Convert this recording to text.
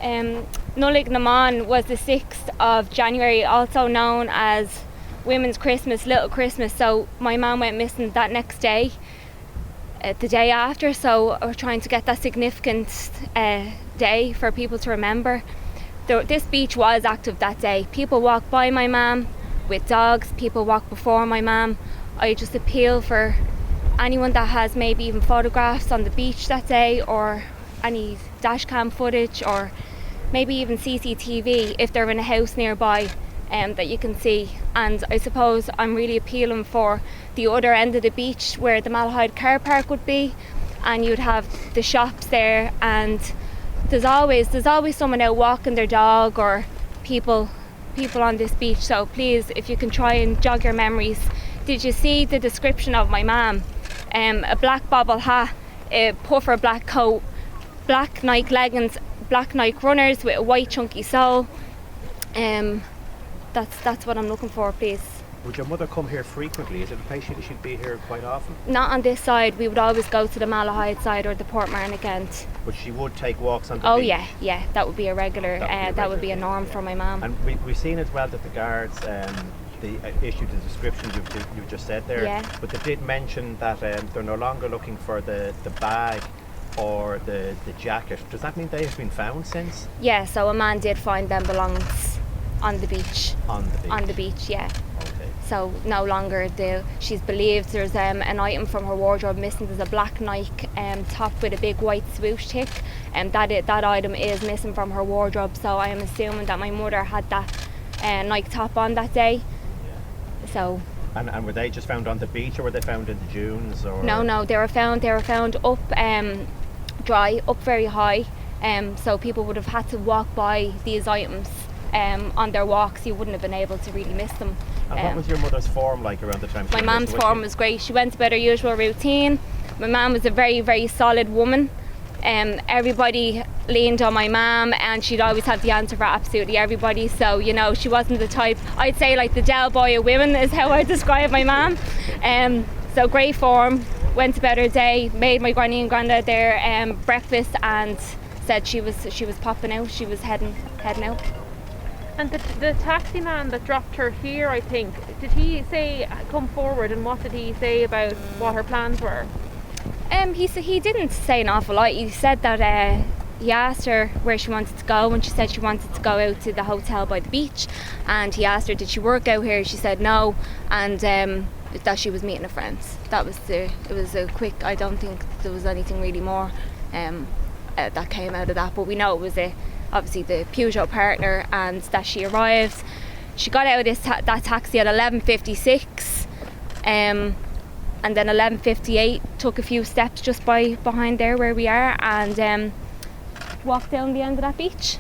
Nullig Naman was the 6th of January, also known as Women's Christmas, Little Christmas. So my mum went missing that next day, the day after. So we're trying to get that significant day for people to remember. This beach was active that day. People walked by my mum with dogs. People walked before my mum. I just appeal for anyone that has maybe even photographs on the beach that day, or any dash cam footage, or maybe even CCTV if they're in a house nearby that you can see. And I suppose I'm really appealing for the other end of the beach where the Malahide carpark would be, and you'd have the shops there, and there's always someone out walking their dog, or people on this beach. So please, if you can try and jog your memories. Did you see the description of my mum? A black bobble hat, a puffer black coat, black Nike leggings, black Nike runners with a white chunky sole. That's what I'm looking for, please. Would your mother come here frequently? Is it a place she'd be here quite often? Not on this side. We would always go to the Malahide side or the Portmarnock end. But she would take walks on the beach? Oh yeah, that would be a regular. That would be a norm for my mum. And we've seen as well that the guards issued the description you've just said there. Yeah. But they did mention that they're no longer looking for the bag or the jacket. Does that mean they have been found since? Yeah, so a man did find them belongings on the beach. On the beach, yeah. Okay. So no longer she's believed there's an item from her wardrobe missing. There's a black Nike top with a big white swoosh tick, and that item is missing from her wardrobe. So I am assuming that my mother had that Nike top on that day. So. And were they just found on the beach, or were they found in the dunes? Or? No, they were found up dry, up very high. So people would have had to walk by these items on their walks. You wouldn't have been able to really miss them. And what was your mother's form like around the time? My mum's form was great. She went about her usual routine. My mum was a very, very solid woman. Everybody leaned on my mum, and she'd always have the answer for absolutely everybody. So, you know, she wasn't the type, I'd say like the Del Boy of women is how I describe my mum. So great form, went about her day, made my granny and grandad their breakfast, and said she was popping out, she was heading out. And the taxi man that dropped her here, I think, did he say come forward, and what did he say about what her plans were? He didn't say an awful lot. He said that he asked her where she wanted to go, and she said she wanted to go out to the hotel by the beach, and he asked her did she work out here. She said no, and that she was meeting a friend. It was a quick, I don't think there was anything really more that came out of that, but we know it was obviously the Peugeot partner, and that she arrived. She got out of that taxi at 11:56, and then 11:58 took a few steps just behind there where we are, and walked down the end of that beach.